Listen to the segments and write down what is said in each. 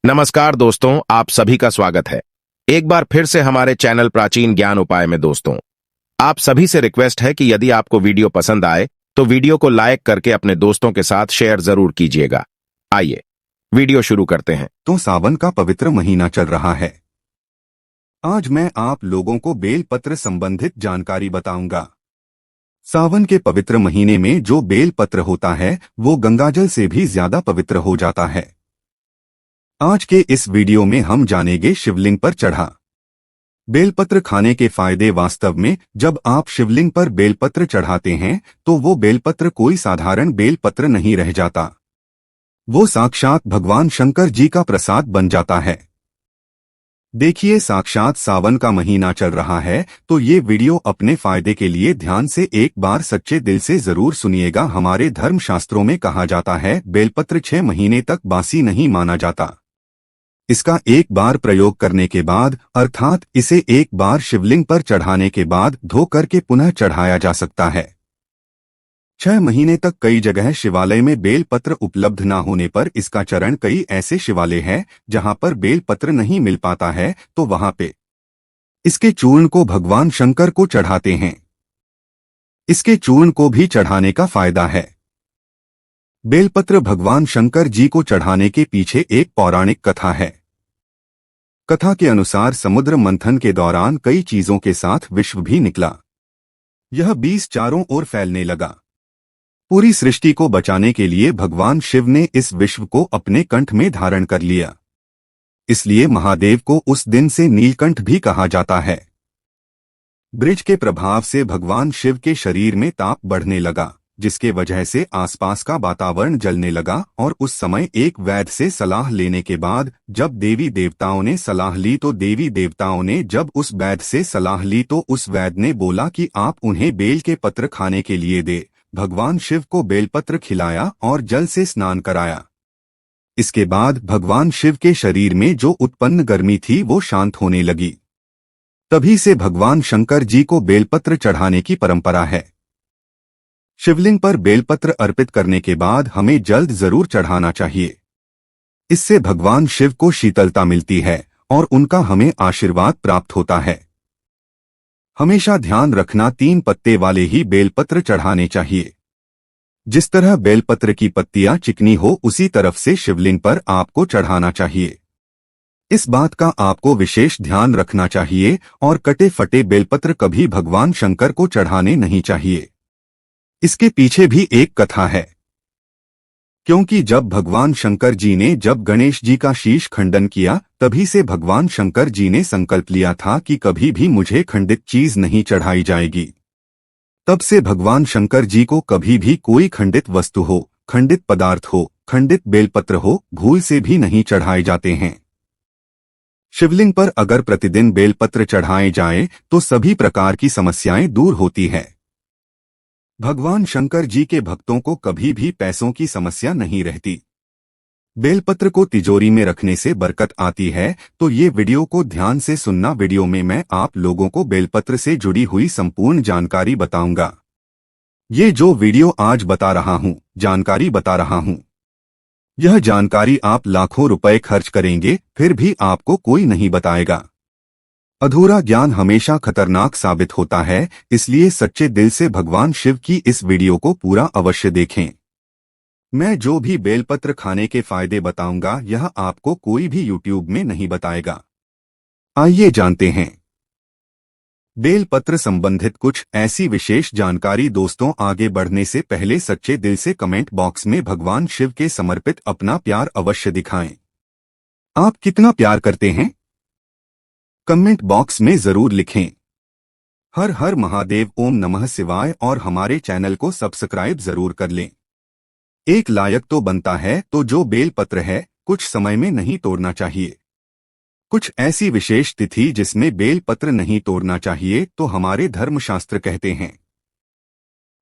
नमस्कार दोस्तों, आप सभी का स्वागत है एक बार फिर से हमारे चैनल प्राचीन ज्ञान उपाय में। दोस्तों, आप सभी से रिक्वेस्ट है कि यदि आपको वीडियो पसंद आए तो वीडियो को लाइक करके अपने दोस्तों के साथ शेयर जरूर कीजिएगा। आइए वीडियो शुरू करते हैं। तो सावन का पवित्र महीना चल रहा है। आज मैं आप लोगों को बेलपत्र संबंधित जानकारी बताऊंगा। सावन के पवित्र महीने में जो बेलपत्र होता है वो गंगाजल से भी ज्यादा पवित्र हो जाता है। आज के इस वीडियो में हम जानेंगे शिवलिंग पर चढ़ा बेलपत्र खाने के फायदे। वास्तव में जब आप शिवलिंग पर बेलपत्र चढ़ाते हैं तो वो बेलपत्र कोई साधारण बेलपत्र नहीं रह जाता, वो साक्षात भगवान शंकर जी का प्रसाद बन जाता है। देखिए, साक्षात सावन का महीना चल रहा है तो ये वीडियो अपने फायदे के लिए ध्यान से एक बार सच्चे दिल से जरूर सुनिएगा। हमारे धर्मशास्त्रों में कहा जाता है बेलपत्र 6 महीने तक बासी नहीं माना जाता। इसका एक बार प्रयोग करने के बाद अर्थात इसे एक बार शिवलिंग पर चढ़ाने के बाद धो करके पुनः चढ़ाया जा सकता है। 6 महीने तक कई जगह शिवालय में बेलपत्र उपलब्ध न होने पर इसका चरण कई ऐसे शिवालय हैं जहां पर बेलपत्र नहीं मिल पाता है तो वहां पे इसके चूर्ण को भगवान शंकर को चढ़ाते हैं। इसके चूर्ण को भी चढ़ाने का फायदा है। बेलपत्र भगवान शंकर जी को चढ़ाने के पीछे एक पौराणिक कथा है। कथा के अनुसार समुद्र मंथन के दौरान कई चीजों के साथ विश्व भी निकला। यह बीज चारों ओर फैलने लगा। पूरी सृष्टि को बचाने के लिए भगवान शिव ने इस विश्व को अपने कंठ में धारण कर लिया। इसलिए महादेव को उस दिन से नीलकंठ भी कहा जाता है। ब्रिज के प्रभाव से भगवान शिव के शरीर में ताप बढ़ने लगा, जिसके वजह से आसपास का वातावरण जलने लगा। और उस समय एक वैद्य से सलाह लेने के बाद जब देवी देवताओं ने सलाह ली तो देवी देवताओं ने जब उस वैद्य से सलाह ली तो उस वैद्य ने बोला कि आप उन्हें बेल के पत्र खाने के लिए दे। भगवान शिव को बेलपत्र खिलाया और जल से स्नान कराया। इसके बाद भगवान शिव के शरीर में जो उत्पन्न गर्मी थी वो शांत होने लगी। तभी से भगवान शंकर जी को बेलपत्र चढ़ाने की परंपरा है। शिवलिंग पर बेलपत्र अर्पित करने के बाद हमें जल्द जरूर चढ़ाना चाहिए। इससे भगवान शिव को शीतलता मिलती है और उनका हमें आशीर्वाद प्राप्त होता है। हमेशा ध्यान रखना 3 पत्ते वाले ही बेलपत्र चढ़ाने चाहिए। जिस तरह बेलपत्र की पत्तियां चिकनी हो उसी तरफ से शिवलिंग पर आपको चढ़ाना चाहिए। इस बात का आपको विशेष ध्यान रखना चाहिए और कटे फटे बेलपत्र कभी भगवान शंकर को चढ़ाने नहीं चाहिए। इसके पीछे भी एक कथा है, क्योंकि जब भगवान शंकर जी ने जब गणेश जी का शीश खंडन किया तभी से भगवान शंकर जी ने संकल्प लिया था कि कभी भी मुझे खंडित चीज नहीं चढ़ाई जाएगी। तब से भगवान शंकर जी को कभी भी कोई खंडित वस्तु हो, खंडित पदार्थ हो, खंडित बेलपत्र हो, भूल से भी नहीं चढ़ाए जाते हैं। शिवलिंग पर अगर प्रतिदिन बेलपत्र चढ़ाए जाएं तो सभी प्रकार की समस्याएं दूर होती है। भगवान शंकर जी के भक्तों को कभी भी पैसों की समस्या नहीं रहती। बेलपत्र को तिजोरी में रखने से बरकत आती है। तो ये वीडियो को ध्यान से सुनना। वीडियो में मैं आप लोगों को बेलपत्र से जुड़ी हुई संपूर्ण जानकारी बताऊंगा। ये जो वीडियो आज बता रहा हूँ, जानकारी बता रहा हूँ, यह जानकारी आप लाखों रुपए खर्च करेंगे फिर भी आपको कोई नहीं बताएगा। अधूरा ज्ञान हमेशा खतरनाक साबित होता है, इसलिए सच्चे दिल से भगवान शिव की इस वीडियो को पूरा अवश्य देखें। मैं जो भी बेलपत्र खाने के फायदे बताऊंगा यह आपको कोई भी यूट्यूब में नहीं बताएगा। आइए जानते हैं बेलपत्र संबंधित कुछ ऐसी विशेष जानकारी। दोस्तों, आगे बढ़ने से पहले सच्चे दिल से कमेंट बॉक्स में भगवान शिव के समर्पित अपना प्यार अवश्य दिखाएं। आप कितना प्यार करते हैं कमेंट बॉक्स में जरूर लिखें। हर हर महादेव, ओम नमः शिवाय। और हमारे चैनल को सब्सक्राइब जरूर कर लें। एक लायक तो बनता है। तो जो बेलपत्र है कुछ समय में नहीं तोड़ना चाहिए। कुछ ऐसी विशेष तिथि जिसमें बेलपत्र नहीं तोड़ना चाहिए तो हमारे धर्मशास्त्र कहते हैं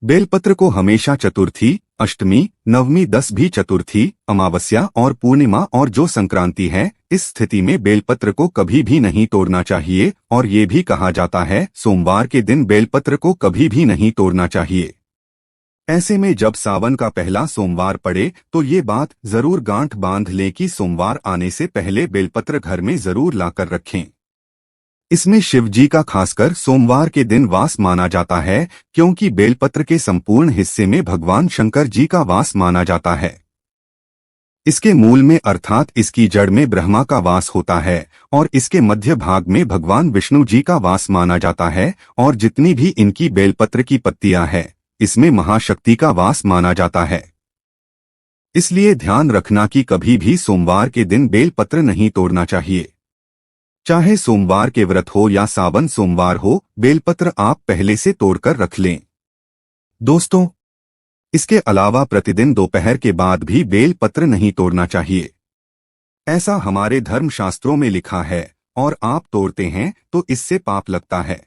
बेलपत्र को हमेशा चतुर्थी, अष्टमी, नवमी, 10वीं चतुर्थी, अमावस्या और पूर्णिमा और जो संक्रांति है इस स्थिति में बेलपत्र को कभी भी नहीं तोड़ना चाहिए। और ये भी कहा जाता है सोमवार के दिन बेलपत्र को कभी भी नहीं तोड़ना चाहिए। ऐसे में जब सावन का पहला सोमवार पड़े तो ये बात जरूर गांठ बांध लें कि सोमवार आने से पहले बेलपत्र घर में जरूर लाकर रखें। इसमें शिव जी का खासकर सोमवार के दिन वास माना जाता है, क्योंकि बेलपत्र के संपूर्ण हिस्से में भगवान शंकर जी का वास माना जाता है। इसके मूल में अर्थात इसकी जड़ में ब्रह्मा का वास होता है और इसके मध्य भाग में भगवान विष्णु जी का वास माना जाता है, और जितनी भी इनकी बेलपत्र की पत्तियां हैं इसमें महाशक्ति का वास माना जाता है। इसलिए ध्यान रखना कि कभी भी सोमवार के दिन बेलपत्र नहीं तोड़ना चाहिए। चाहे सोमवार के व्रत हो या सावन सोमवार हो, बेलपत्र आप पहले से तोड़कर रख लें। दोस्तों, इसके अलावा प्रतिदिन दोपहर के बाद भी बेलपत्र नहीं तोड़ना चाहिए। ऐसा हमारे धर्मशास्त्रों में लिखा है और आप तोड़ते हैं तो इससे पाप लगता है।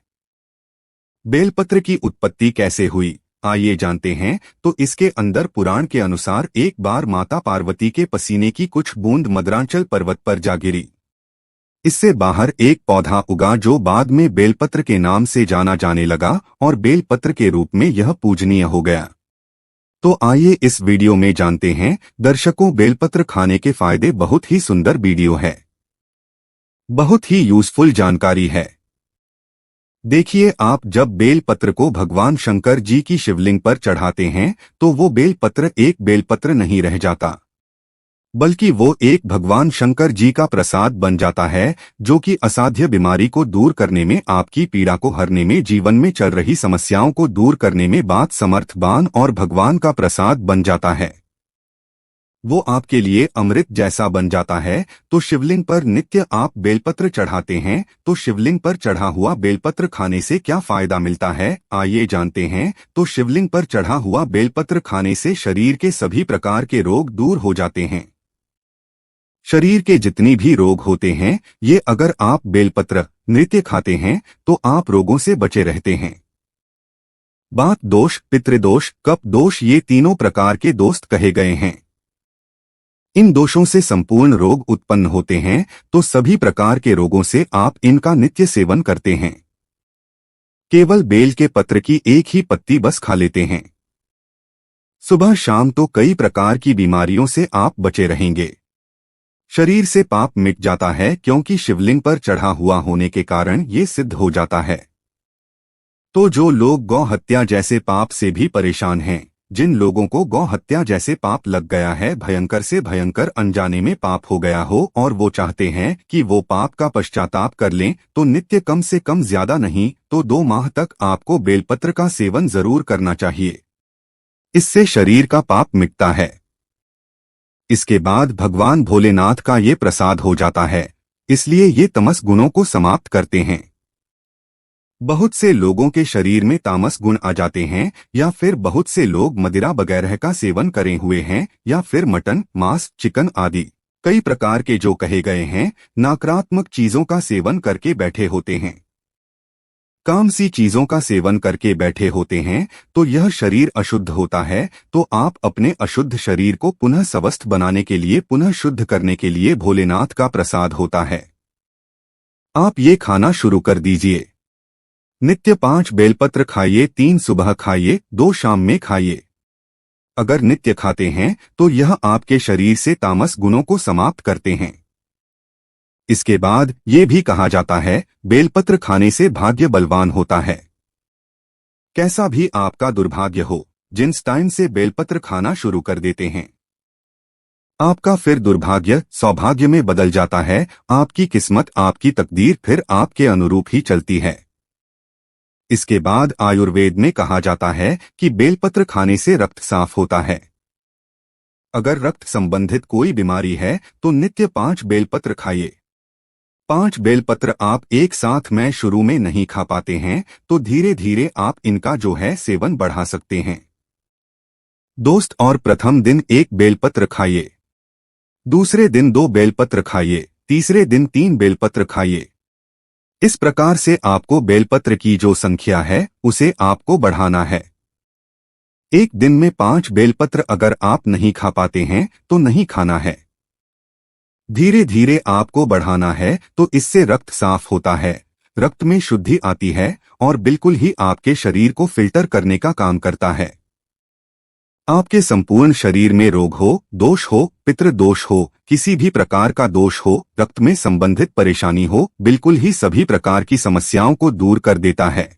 बेलपत्र की उत्पत्ति कैसे हुई, आइए जानते हैं। तो इसके अंदर पुराण के अनुसार एक बार माता पार्वती के पसीने की कुछ बूंद मद्रांचल पर्वत पर जा गिरी। इससे बाहर एक पौधा उगा जो बाद में बेलपत्र के नाम से जाना जाने लगा और बेलपत्र के रूप में यह पूजनीय हो गया। तो आइए इस वीडियो में जानते हैं। दर्शकों, बेलपत्र खाने के फायदे बहुत ही सुंदर वीडियो है, बहुत ही यूजफुल जानकारी है। देखिए, आप जब बेलपत्र को भगवान शंकर जी की शिवलिंग पर चढ़ाते हैं तो वो बेलपत्र एक बेलपत्र नहीं रह जाता, बल्कि वो एक भगवान शंकर जी का प्रसाद बन जाता है, जो कि असाध्य बीमारी को दूर करने में, आपकी पीड़ा को हरने में, जीवन में चल रही समस्याओं को दूर करने में बात समर्थवान और भगवान का प्रसाद बन जाता है। वो आपके लिए अमृत जैसा बन जाता है। तो शिवलिंग पर नित्य आप बेलपत्र चढ़ाते हैं, तो शिवलिंग पर चढ़ा हुआ बेलपत्र खाने से क्या फायदा मिलता है, आइए जानते हैं। तो शिवलिंग पर चढ़ा हुआ बेलपत्र खाने से शरीर के सभी प्रकार के रोग दूर हो जाते हैं। शरीर के जितनी भी रोग होते हैं, ये अगर आप बेलपत्र नित्य खाते हैं तो आप रोगों से बचे रहते हैं। बात दोष, पितृदोष, कफ दोष, ये तीनों प्रकार के दोस्त कहे गए हैं। इन दोषों से संपूर्ण रोग उत्पन्न होते हैं। तो सभी प्रकार के रोगों से आप इनका नित्य सेवन करते हैं। केवल बेल के पत्र की एक ही पत्ती बस खा लेते हैं सुबह शाम, तो कई प्रकार की बीमारियों से आप बचे रहेंगे। शरीर से पाप मिट जाता है, क्योंकि शिवलिंग पर चढ़ा हुआ होने के कारण ये सिद्ध हो जाता है। तो जो लोग गौ हत्या जैसे पाप से भी परेशान हैं, जिन लोगों को गौ हत्या जैसे पाप लग गया है, भयंकर से भयंकर अनजाने में पाप हो गया हो, और वो चाहते हैं कि वो पाप का पश्चाताप कर लें, तो नित्य कम से कम ज्यादा नहीं तो 2 माह तक आपको बेलपत्र का सेवन जरूर करना चाहिए। इससे शरीर का पाप मिटता है। इसके बाद भगवान भोलेनाथ का ये प्रसाद हो जाता है, इसलिए ये तमस गुणों को समाप्त करते हैं। बहुत से लोगों के शरीर में तामस गुण आ जाते हैं, या फिर बहुत से लोग मदिरा वगैरह का सेवन करे हुए हैं, या फिर मटन, मांस, चिकन आदि कई प्रकार के जो कहे गए हैं नकारात्मक चीजों का सेवन करके बैठे होते हैं, काम सी चीजों का सेवन करके बैठे होते हैं। तो यह शरीर अशुद्ध होता है। तो आप अपने अशुद्ध शरीर को पुनः स्वस्थ बनाने के लिए, पुनः शुद्ध करने के लिए भोलेनाथ का प्रसाद होता है। आप ये खाना शुरू कर दीजिए। नित्य 5 बेलपत्र खाइए, 3 सुबह खाइए, 2 शाम में खाइए। अगर नित्य खाते हैं तो यह आपके शरीर से तामस गुणों को समाप्त करते हैं। इसके बाद ये भी कहा जाता है, बेलपत्र खाने से भाग्य बलवान होता है। कैसा भी आपका दुर्भाग्य हो, जिस टाइम से बेलपत्र खाना शुरू कर देते हैं, आपका फिर दुर्भाग्य सौभाग्य में बदल जाता है। आपकी किस्मत, आपकी तकदीर फिर आपके अनुरूप ही चलती है। इसके बाद आयुर्वेद में कहा जाता है कि बेलपत्र खाने से रक्त साफ होता है। अगर रक्त संबंधित कोई बीमारी है तो नित्य 5 बेलपत्र खाइए। 5 बेलपत्र आप एक साथ में शुरू में नहीं खा पाते हैं, तो धीरे धीरे आप इनका जो है सेवन बढ़ा सकते हैं। दोस्त, और प्रथम दिन 1 बेलपत्र खाइए, दूसरे दिन 2 बेलपत्र खाइए, तीसरे दिन 3 बेलपत्र खाइए। इस प्रकार से आपको बेलपत्र की जो संख्या है उसे आपको बढ़ाना है। एक दिन में 5 बेलपत्र अगर आप नहीं खा पाते हैं तो नहीं खाना है, धीरे धीरे आपको बढ़ाना है। तो इससे रक्त साफ होता है, रक्त में शुद्धि आती है और बिल्कुल ही आपके शरीर को फिल्टर करने का काम करता है। आपके संपूर्ण शरीर में रोग हो, दोष हो, पितृ दोष हो, किसी भी प्रकार का दोष हो, रक्त में संबंधित परेशानी हो, बिल्कुल ही सभी प्रकार की समस्याओं को दूर कर देता है।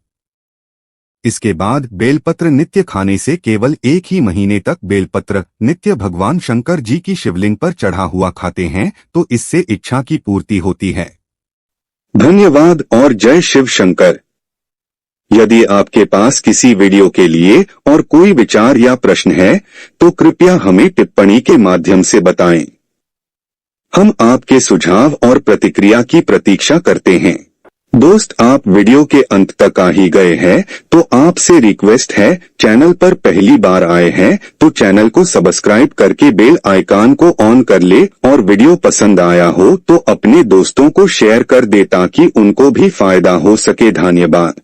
इसके बाद बेलपत्र नित्य खाने से केवल 1 ही महीने तक बेलपत्र नित्य भगवान शंकर जी की शिवलिंग पर चढ़ा हुआ खाते हैं तो इससे इच्छा की पूर्ति होती है। धन्यवाद और जय शिव शंकर। यदि आपके पास किसी वीडियो के लिए और कोई विचार या प्रश्न है तो कृपया हमें टिप्पणी के माध्यम से बताएं। हम आपके सुझाव और प्रतिक्रिया की प्रतीक्षा करते हैं। दोस्त, आप वीडियो के अंत तक आ ही गए हैं तो आपसे रिक्वेस्ट है, चैनल पर पहली बार आए हैं तो चैनल को सब्सक्राइब करके बेल आइकन को ऑन कर ले और वीडियो पसंद आया हो तो अपने दोस्तों को शेयर कर दे ताकि उनको भी फायदा हो सके। धन्यवाद।